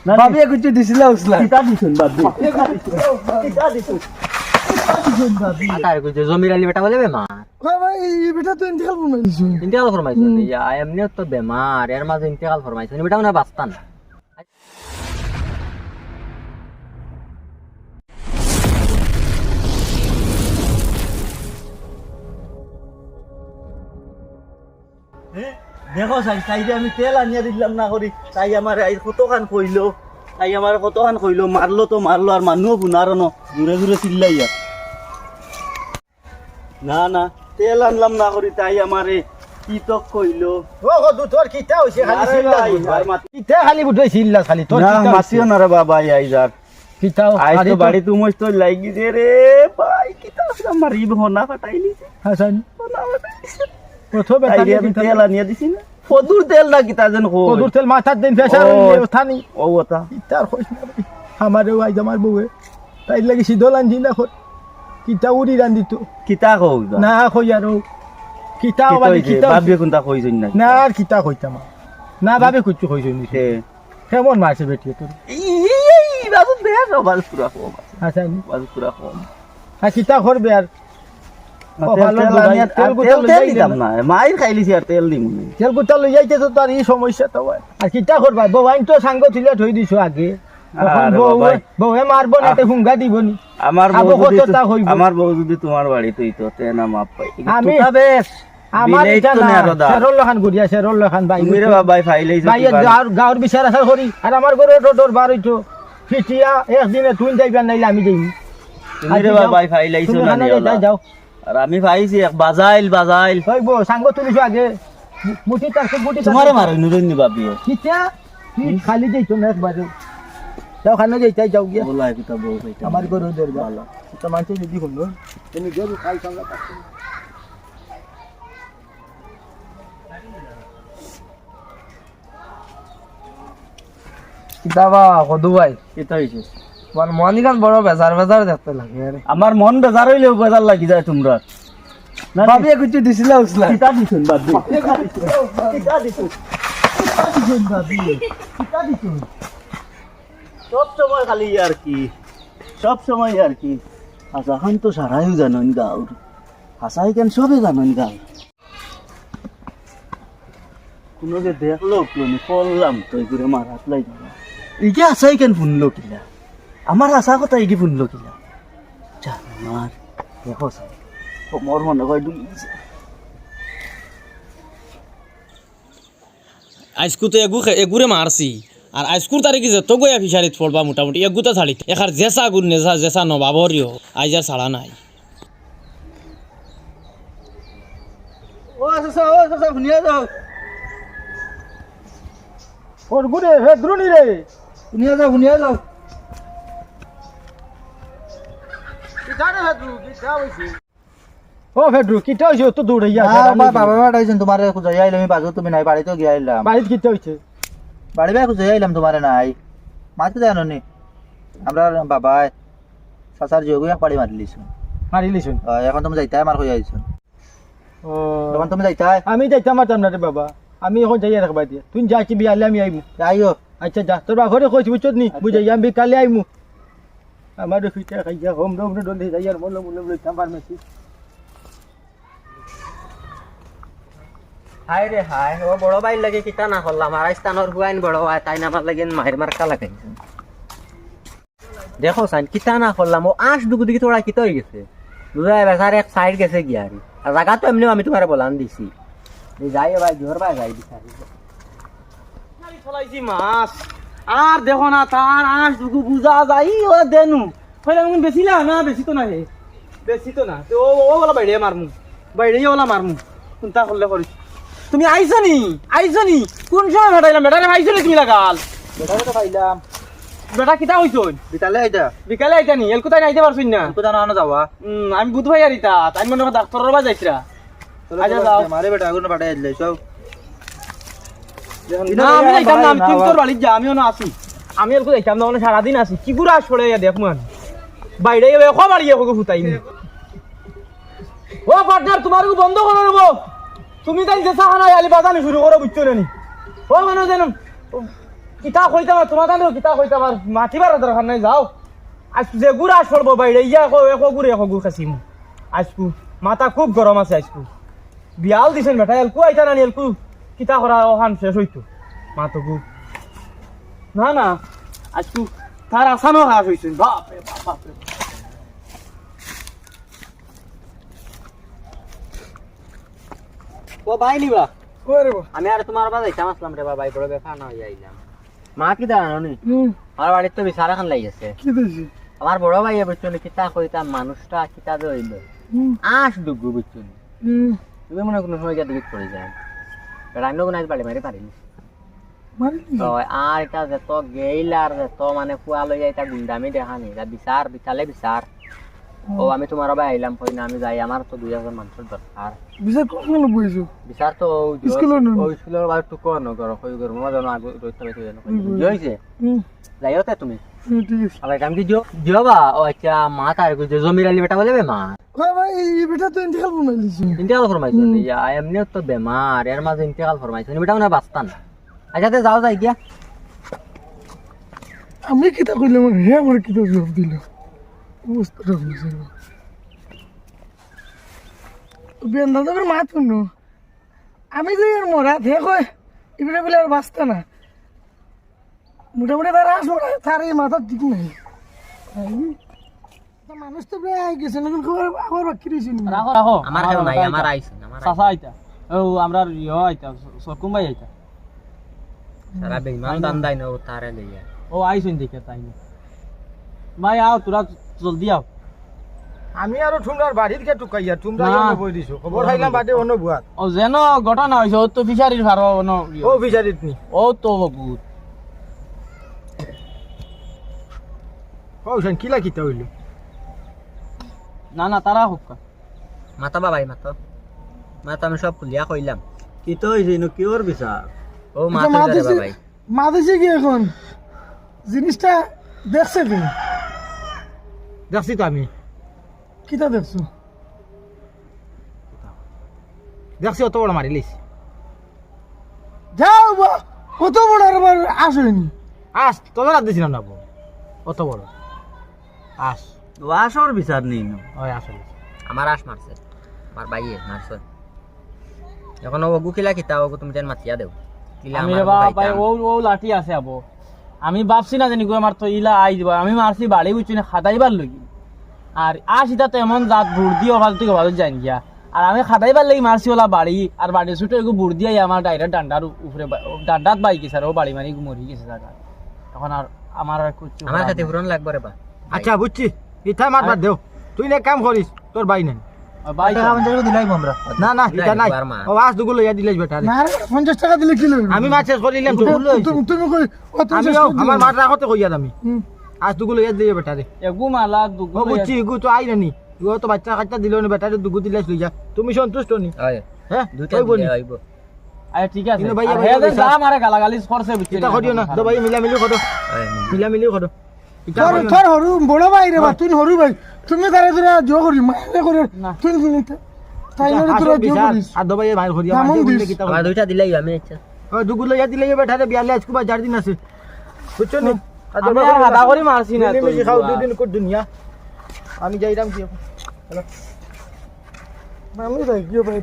ভাবিয়ে কিছু দিছিলা উসলা কিতা দিছুন বাবু কিতা দিছুন আকার কইছে জমির আলী বেটা বলে বেমার ভাই এই বেটা তো ইন্তেকাল ফরমাইছো ইন্তেকাল ফরমাইছে ইয়া এমনি তো বেমার এর মাঝে ইন্তেকাল ফরমাইছে বেটা মনে বাঁচতা না দেখো তাইকে আমি তেল আনিয়া দিলাম না করি তাই আমার কতখান কইলো তাই আমার কতখান কইলো মারলো তো মারলো আর মানুষ গুনারো ন দূরে দূরে চিল্লাইয়া না না তেল আনলাম না করি তাই আমারে কি তো কইলো ও গো তোর কিটা হইছে খালি আরে চিল্লা ভাই, আর মাত- কিটা খালি বুঝাই চিল্লা খালি তোর না কিটা মাসিও না রে বাবা আইজার কিটা আইজ তো বাড়ি তুমস তো লাগি দে রে ভাই কিতা মারিব হনা ফাটাইলি হাসান হনা ফাটাইলি প্রথম তাই বেটা আমি তেল আনিয়া দিছি না ফদুর তেল না কিতা যেন কই কদুর তেল মাথার দিন ফেসার ও। থানি ও ওটা কিটার কইছ না ভাই আমারে আইজ আমার বউয়ে তাই লাগি সিধল আনছি না খত কিটা উড়ি রান্দিত কিতা কও না কই আর কিটা কিতা বালি হইছে কিটা বাবিয়ে কোনটা কইছই না না আর কিটা কইতাম না ভাবে কুচু কইছই নি তে কেমন মারছে বেটিয়ে তোর এই বাবু বেশ বাল পুরা কম হাসান বাল পুরা কম আর কিটা করবে আর ও ভালো তেল বুঝাই, আনিয়া তেল গুটা তেল লইয়া তেল দিতাম না মাইর খাইলিছি আর তেল দিম না তেল গুটা লই যাইতে তো তার এই সমস্যা তো হয়। আর কিটা করবা বউয়াইন তো সাঙ্গ তুলে থই দিছো আগে এখন আরে বউ বাবাই। বউয়ে মারবো না তে হুঙ্গা দিবনি আমার খাবো বউ যদি কতটা হইব? আমার বউ যদি তোমার বাড়িতে হইতো তে না মাপ পাই আমি তুতা বেশ আমার বিলেই এটা তো না নেরো দা। সেরল খান গুড়িয়া সেরল খান ভাই তুমি রে বাবাই ফাইলেইছো ভাই গাঁর বিচার আসার করি আর আমার ঘরে ডর বার হইতো ফিটিয়া একদিনে তুই যাইবা নাইলে আমি যাই তুমি রে বাবাই ফাইলেইছো তুমি না খানা নিওলা। যাও আর আমি পাইছি এক বাজাইল হইব সাঙ্গ তুলিছো আগে মুঠি তার মুঠি তোমারে মারই নুরনি বাবিও কিটা খালি যাইতো না একবারে যাও খানা যাইতাই যাও গিয়া বলাই কিতা বউ কইতা আমার ঘরে ডর ভালো তো মানছে যদি হলো তুমি গেল খাই সঙ্গে পাচ্ছি কিতাবা কদু ভাই কিতা হইছে তোমার মনি গান বড় বেজার বেজার দেখতে লাগে আরে আমার মন বেজার হইলেও বেজার লাগি যায় তোমরা না ভাবিয়ে কিছু দিছিলা উসলা কিতা দিছুন বাবু কিতা দিছুন সব সময় খালি আর কি সব সময় আর কি আচ্ছা এখন তো সারাইও জানেন গাঁর হাসাই কেন সবে জানেন গাঁর কোনোকে দেখলো কোন করলাম তো এগুলো মারাত লাগি ইকে হাসাই কেন শুনলো কিলা আমার হাসা কথা ইকে শুনলো কিলা জান আমার দেখো সাই মোর মনে হয় ডুলিছে আইসকু তো এগুরে মারছি আর আইসকুর তারিখে যত গয়া ফিসারিত পড়বা মোটামুটি এগুতা ছাড়ি এখার জেসা গুণ নেজা জেসা নবাবরিও আইজ আর ছাড়া নাই ও আচ্ছা শুনিয়া যাও ওর গুরে হে দ্রুনি রে শুনিয়া যাও ও ফেড্রু কিটা হইছে তো দৌড়াইয়া বাবা আইছেন তোমারে খুঁজে আইলাম আমি বাজু তুমি নাই বাড়িতে গিয়ে আইলাম বাড়িতে কিটা হইছে বাড়ি ভাই খুঁজে আইলাম তোমারে নাই মারতে জানো নি আমরা বাবা সাসার যোগ এক পাড়ি মারলিছ মারিলিছুন এখন তুমি যাইতাই আমার হয়ে আইছ ও তখন তুমি যাইতাই আমি যাইতাম মারতাম না রে বাবা আমি এখন যাইয়া রাখবা দিয়া তুই যাচ্ছি বিয়ালে আমি আইমু আইও আচ্ছা যা তোর ঘরে কইছি বুঝছত নি বুঝাই আমি বিকালে আইমু আমার ফিটা খাইয়া হোম রোম রে ডলে যাইয়ার বললো বললো লইতাম ফার্মেসি হাই রে হাই ও বড় ভাই লাগে কিতা না করলাম আর স্থানের হুয়াইন বড় ভাই তাই না আমার লাগে মায়ের মার্কা লাগাইছে দেখো সাইন কিতা না করলাম ও আঁশ দুগু দিকে তোরা কিতা হয়ে গেছে দুরাই বেচার এক সাইড গেছে গিয়ারি আর জায়গা তো এমনিও আমি তোমার বলান দিছি যাই ভাই জোর ভাই যাই বিচারি ফলাইছি মাছ আর দেখো না তার আঁশ দুগু বুঝা যাই ও দেনু হইলে আমি বেশিলা না বেশি তো নাই বেশি তো না ও ও বলা বাইরে মারমু বাইরে ওলা মারমু কোনটা করলে করিস তুমি আইছনি কোন সময় ভাটাইলাম বেটারে ভাইছনি তুমি লাগাল বেটারে তো পাইলাম বেটা কিতা হইছন বিকালে আইতা নি এল কোথায় আইতে পারছুন না কোথা না যাওয়া আমি বুধ ভাই আরিতা তাই মনে হয় ডাক্তারের বা যাইছিরা আচ্ছা যাও মারে বেটা আগুন পাঠাই দিলে সব না আমি যাইতাম না আমি তোর বাড়ি যা আমিও না আসি আমি এলকো যাইতাম না মানে সারাদিন আসি কি গুড়া ছড়ে দেখ মান বাইরে এখো বাড়িয়ে ওকে ফুটাই ও পার্টনার তোমার বন্ধ করো নেবো তুমি তাই যে সাহানা আলি বাজানি শুরু করো বুঝছো না নি ও মানে জানো কিতা কইতা তোমার জানো কিতা কইতা মাতিবার দরকার নাই যাও আজ যে গুড় আস পড়বো বাইরে ইয়া এক গুড় খাসিম আজকু মাথা খুব গরম আছে আজকু বিয়াল দিছেন বেটা এলকু আইতা না এলকু কিতা করা ওখান শেষ হইতো মাতকু না না আজকু তার আসানো হাস হইছেন বাপ রে বাপ বাপ রে ও ভাই নিবা ওরে বাবা আমি আর তোমার বাবা যাইতাম আসলাম রে ভাই বড় বেফা না হইয়া আইলাম মা কি দাঁড়ানো নি আমার বাড়ির তো বিচার এখন লাগিয়েছে কি দিছি আমার বড় ভাই বুঝছো কিতা কইতাম মানুষটা কিতা যে হইল আস ডুগু বুঝছো তুমি মনে কোনো সময় দিকে পড়ে যায় রান্না গুনাই বাড়ি মারি পারিনি আর এটা যেত গেইল আর যেত মানে কুয়া লইয়া এটা গুন্ডামি দেখানি এটা বিচার বিচালে বিচার ও আমি তোমার ভাই আইলাম কই না আমি যাই আমার তো 2000 মানুষের দরকার বিচার কখন বইছো বিচার তো স্কুলের বাড়ি টুকু নগর কই গর মা জানো আগে রইতে পাইতে জানো কি হইছে যাইও তে তুমি ঠিক আছে আবার কাম কি দিও বা ও আচ্ছা মা তার কই যে জমির আলি বেটা বলে বে মা কই ভাই এই বেটা তো ইন্তেকাল ফরমাইলিছে ইন্তেকাল ফরমাইছো নি এমনি তো বেমার এর মাঝে ইন্তেকাল ফরমাইছো নি বেটা না বাস্তান আচ্ছা তে যাও যাই গিয়া আমি কিতা কইলাম হে আমার কিতা জবাব দিল অবস্থাটা হইছে বেন দাদা করে মাত শুনো আমি যে এর মরা হে কই ইবরে বলে আর বাস্তা না মোটামুটি তার আস মরা তার এই মাথা ঠিক নাই মানুষ তো প্রায় আই গেছে না খবর আবার বাকি রইছে না রাখো রাখো আমার কেউ নাই আমার আইছে আমার চাচা আইতা ও আমরা ইয়ো আইতা সরকুম ভাই আইতা সারা বেইমান দান্দাই ন তারে লইয়া ও আইছেন দেখে তাই না ভাই আও তোরা জলদি আও আমি আর তোমরার বাড়ির কে টুকাইয়া তোমরা না। এনে বই দিছো খবর হাইলাম বাদে অন্য বুয়াত ও যেন ঘটনা হয়েছে ও তো ফিশারির ভার ও বিচারিত নি ও তো বহুত কইছেন কিলা কিতা হইলো না না তারা হোক মাতা বাবাই মাতা মাতা আমি সব খুলিয়া কইলাম কি তো হইছে নো কি ওর বিচার ও মাতা রে বাবাই মা দেশে কি এখন জিনিসটা দেখছে তুমি দেখছি তো আমি কিতা দেখছো দেখছি অত বড় মারি লিস যাও কত বড় আর আসেনি আস তোদের আর দিছিলাম না অত বড় আস ওয়াশর বিচার নেই ওই আসলে আমার আশ মারছে আমার বাইয়ে মারছে এখন ও গুকিলা কিতা ও তুমি যেন মাতিয়া দেও কিলা আমি আমার রে বাবা ভাই ভাইটা। ও ও লাঠি আছে আবো আমি ভাবছি না জানি গো আমার তো ইলা আই দিব আমি মারছি বাড়ি বুঝছি না খাদাইবার লাগি আর আসিটা তো এমন জাত বুড় দিয়ে ওখান থেকে ভালো যাই গিয়া আর আমি খাদাইবার লাগি মারছি ওলা বাড়ি আর বাড়ি ছুটে এগো বুড় দিয়ে আমার ডাইরেক্ট ডান্ডার উপরে ডান্ডাত বাই গেছে আর ও বাড়ি মারি মরি গেছে জায়গা তখন আর আমার আর কিছু আমার কাছে পুরন লাগবে রে বা আচ্ছা বুঝছি ইটা মার বাদ দেও তুই না কাম করিস তোর বাই নাই ভাই দিলাই আমরা না না এটা নাই দিবার মা। ও আজ দুগুলো ইয়া দিলেস বেটা না 50 টাকা দিলে কি লইব আমি মাছ শেষ করিলাম তো তুমি কই অত আমি আমার মাঠ রাখতে কইয়া আমি আজ দুগুলো ইয়া দিয়ে বেটা রে এগু মালা ও দুগু বুঝছি গু তো আই নানি ও তো বাচ্চা কাচ্চা দিল না বেটা দুগু দিলেস লইয়া তুমি সন্তুষ্ট নি হয় হ্যাঁ দুইটা কইবো নি দিলে আইবো আরে ঠিক আছে কিন্তু ভাই, আর ভাই, হে যে ভাই, যা মারে গালাগালি করছে বুঝছি এটা করিও না তো ভাই মিলা মিলি করো হয় মিলা মিলি করো এটা তোর করিও না। তোর হরু বড় ভাই রে বা তুই হরু ভাই তুমি তারে তোরা জো করি মাইলে করে না। তুই তাই এটা না হাসর তোরা জো বিচার, করিস আর দবাই মাইল করিয়া যেমন মাঝে বললে দিস। কিতা আমার দুইটা দিলাই আমি আচ্ছা ও দুগুলো ইয়া দিলে বেটা রে বিয়ালে আজকে বা 4 দিন আছে বুঝছো নি আর আমি দবাই আর হাদা করে মারছি না মিলি তো মিলি খাও দুদিন কর দুনিয়া আমি যাইরাম কি আমি যাই গিয়ে ভাই